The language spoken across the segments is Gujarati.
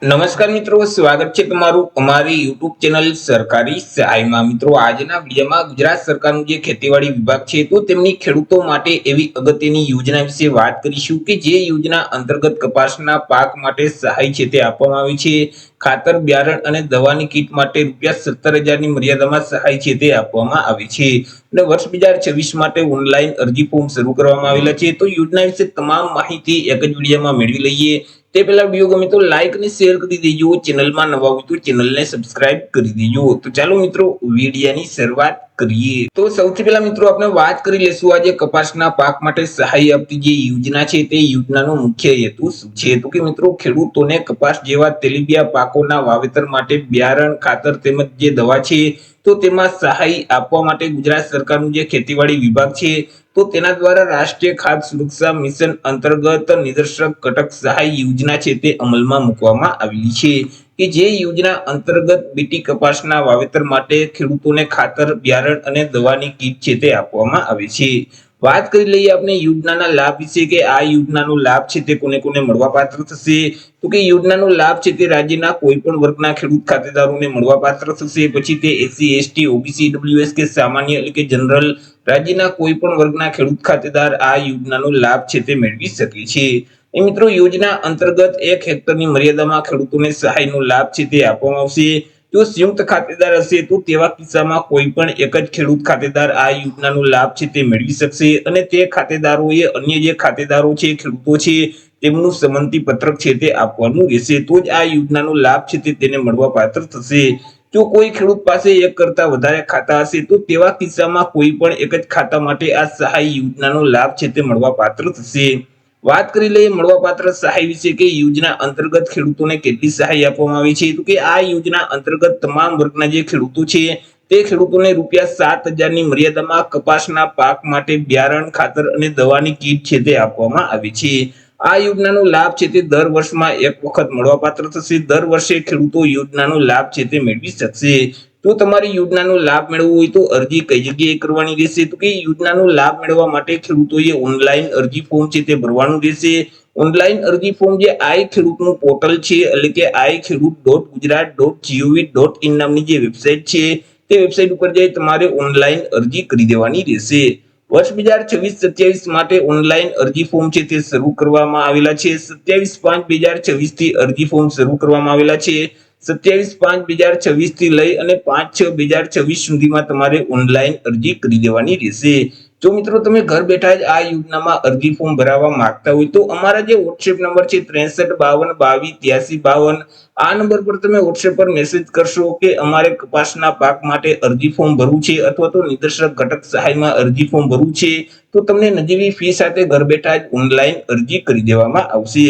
નમસ્કાર મિત્રો, સ્વાગત છે તમારું અમારી યુટ્યુબ ચેનલ સરકારી સહાયમાં। મિત્રો, આજના વિડીયોમાં ગુજરાત સરકારનું જે ખેતીવાડી વિભાગ છે તો તેમની ખેડૂતો માટે એવી અગત્યની યોજના વિશે વાત કરીશું કે જે યોજના અંતર્ગત કપાસના પાક માટે સહાય છે તે આપવામાં આવી છે। ખાતર, બિયારણ અને દવાની કીટ માટે ₹17,000 ની મર્યાદામાં સહાય છે તે આપવામાં આવી છે અને વર્ષ 2026 માટે ઓનલાઈન અરજી ફોર્મ શરૂ કરવામાં આવેલા છે। તો યોજના વિશે તમામ માહિતી એક જ વિડીયોમાં મેળવી લઈએ। તે પહેલા વિડીયો ગમે તો લાઈક અને શેર કરી દેજો, ચેનલમાં નવા હોય તો ચેનલને સબસ્ક્રાઇબ કરી દેજો। તો ચાલો મિત્રો, વિડીયોની શરૂઆત કરીએ। તો સૌથી પહેલા મિત્રો આપણે વાત કરી લેશું આજે કપાસના પાક માટે સહાય આપતી જે યોજના છે તે યોજનાનો મુખ્ય હેતુ શું છે। તો કે મિત્રો, ખેડૂતોને કપાસ જેવા તેલીબિયા પાકોના વાવેતર માટે બિયારણ, ખાતર તેમજ જે દવા છે તો તેમાં સહાય આપવા માટે ગુજરાત સરકારનું જે ખેતીવાડી વિભાગ છે તો તેના દ્વારા રાષ્ટ્રીય ખાદ્ય સુરક્ષા મિશન અંતર્ગત નિદર્શક ઘટક સહાય યોજના છે તે અમલમાં મૂકવામાં આવેલી છે કે જે યોજના અંતર્ગત બીટી કપાસના વાવેતર માટે ખેડૂતોને ખાતર, બિયારણ અને દવાની કીટ છે તે આપવામાં આવે છે। વાત કરી લઈએ આપણે યોજનાના લાભ વિશે કે આ યોજનાનો લાભ છે તે કોને કોને મળવાપાત્ર થશે। તો કે યોજનાનો લાભ છે તે રાજ્યના કોઈ પણ વર્ગના ખેડૂત ખાતેદારોને મળવાપાત્ર થશે। પછી તે એસસી, એસટી, ઓબીસી, ઈડબ્લ્યુએસ કે સામાન્ય એટલે કે જનરલ રાજ્યના કોઈ પણ વર્ગના ખેડૂત ખાતેદાર આ યોજનાનો લાભ છે તે મેળવી શકે છે। એ મિત્રો, યોજના અંતર્ગત 1 હેક્ટરની મર્યાદામાં ખેડૂતોને સહાયનો લાભ છે તે આપવામાં આવશે। જો સંયુક્ત ખાતેદાર હશે તો તેવા કિસ્સામાં કોઈ પણ એક જ ખેડૂત ખાતેદાર આ યોજનાનો લાભ છે તે મેળવી શકશે અને તે ખાતેદારોએ અન્ય જે ખાતેદારો છે, ખેડૂતો છે તેમનું સંમતિ પત્રક છે તે આપવાનું રહેશે, તો જ આ યોજનાનો લાભ છે તે તેને મળવાપાત્ર થશે। જો કોઈ ખેડૂત પાસે એક કરતા વધારે ખાતા હશે તો તેવા કિસ્સામાં કોઈ પણ એક જ ખાતા માટે આ સહાય યોજનાનો લાભ છે તે મળવાપાત્ર થશે। વાત કરી લઈએ મળવાપાત્ર સહાય વિશે કે યોજના અંતર્ગત ખેડૂતોને કેટલી સહાય આપવામાં આવી છે। તો કે આ યોજના અંતર્ગત તમામ વર્ગના જે ખેડૂતો છે તે ખેડૂતોને ₹7,000 ની મર્યાદામાં કપાસના પાક માટે બિયારણ, ખાતર અને દવાની કીટ છે તે આપવામાં આવી છે। આ યોજનાનો લાભ છે તે દર વર્ષમાં એક વખત મળવાપાત્ર થશે। દર વર્ષે ખેડૂતો યોજનાનો લાભ છે તે મેળવી શકશે। તો તમારી યોજનાનો લાભ મેળવવો હોય તો અરજી કઈ જગ્યાએ કરવાની રહેશે। તો કે યોજનાનો લાભ મેળવવા માટે ખેડૂતોએ ઓનલાઈન અરજી ફોર્મ છે તે ભરવાનું રહેશે। ઓનલાઈન અરજી ફોર્મ જે આઈ ખેડૂતનું પોર્ટલ છે એટલે કે iKhedoot.gujarat.gov.in નામની જે વેબસાઇટ છે તે વેબસાઇટ ઉપર જઈ તમારે ઓનલાઈન અરજી કરી દેવાની રહેશે। વર્ષ 2026-27 માટે ઓનલાઈન અરજી ફોર્મ છે તે શરૂ કરવામાં આવેલા છે। 27/5/2026 થી અરજી ફોર્મ શરૂ કરવામાં આવેલા છે। 27/5/2026 થી લઈ અને 5/6/2026 સુધીમાં તમારે ઓનલાઈન અરજી કરી દેવાની રહેશે। જો મિત્રો તમે ઘર બેઠા જ આ યોજનામાં અરજી ફોર્મ ભરાવવા માંગતા હોય તો અમારા જે WhatsApp નંબર છે 6352228352 આ નંબર પર તમે WhatsApp પર મેસેજ કરશો કે અમારે કપાસના પાક માટે અરજી ફોર્મ ભરવું છે અથવા તો નિદર્શક ઘટક સહાયમાં અરજી ફોર્મ ભરવું છે તો તમને નજીવી ફી સાથે ઘર બેઠા જ ઓનલાઈન અરજી કરી દેવામાં આવશે।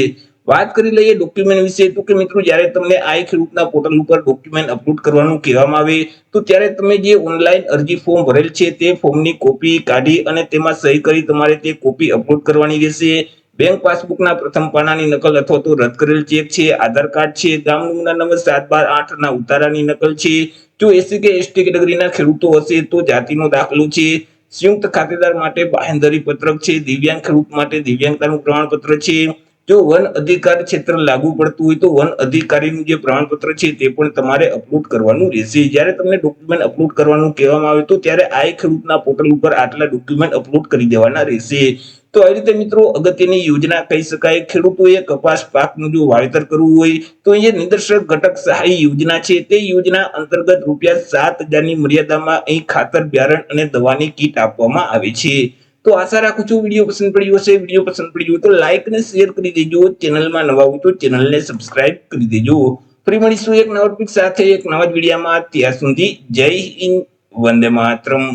વાત કરી લઈએ ડોક્યુમેન્ટ વિશે તો કે મિત્રો, જ્યારે તમને આઈ ખેડૂતના પોર્ટલ ઉપર ડોક્યુમેન્ટ અપલોડ કરવાનું કહેવામાં આવે તો ત્યારે તમે જે ઓનલાઈન અરજી ફોર્મ ભરેલ છે તે ફોર્મની કોપી કાઢી અને તેમાં સહી કરી તમારે તે કોપી અપલોડ કરવાની રહેશે। બેંક પાસબુકના પ્રથમ પાનાની નકલ અથવા તો રદ કરેલ ચેક છે, આધાર કાર્ડ છે, ગામ નંબર 7/12/8 ના ઉતારાની નકલ છે, જો એસસી કે એસટી કેટેગરીના ખેડૂતો હશે તો જાતિનો દાખલો છે, સંયુક્ત ખાતેદાર માટે બાહેંધરી પત્રક છે, દિવ્યાંગ ખેડૂત માટે દિવ્યાંગતાનું પ્રમાણપત્ર છે, જો વન અધિકાર ક્ષેત્ર લાગુ પડતું હોય તો વન અધિકારીનું જે પ્રમાણપત્ર છે તે પણ તમારે અપલોડ કરવાનું રહેશે। જ્યારે તમને ડોક્યુમેન્ટ અપલોડ કરવાનું કહેવામાં આવે તો ત્યારે આઈ ખેડૂતના પોર્ટલ ઉપર આટલા ડોક્યુમેન્ટ અપલોડ કરી દેવાના રહેશે। તો આ રીતે મિત્રો અગત્યની યોજના કહી શકાય। ખેડૂતોએ કપાસ પાકનું જો વાવેતર કરવું હોય તો એ નિદર્શક ઘટક સહાય યોજના છે તે યોજના અંતર્ગત ₹7,000 ની મર્યાદામાં અહીં ખાતર, બિયારણ અને દવાની કીટ આપવામાં આવે છે। તો આશા રાખું છું વિડીયો પસંદ પડ્યો હશે। વિડીયો પસંદ પડ્યો હોય તો લાઈક અને શેર કરી દેજો, ચેનલમાં નવા હોય તો ચેનલને સબસ્ક્રાઇબ કરી દેજો। ફરી મળીશું એક નવા ટોપિક સાથે એક નવા જ વિડીયોમાં। ત્યાં સુધી જય હિન્દ, વંદે માતરમ।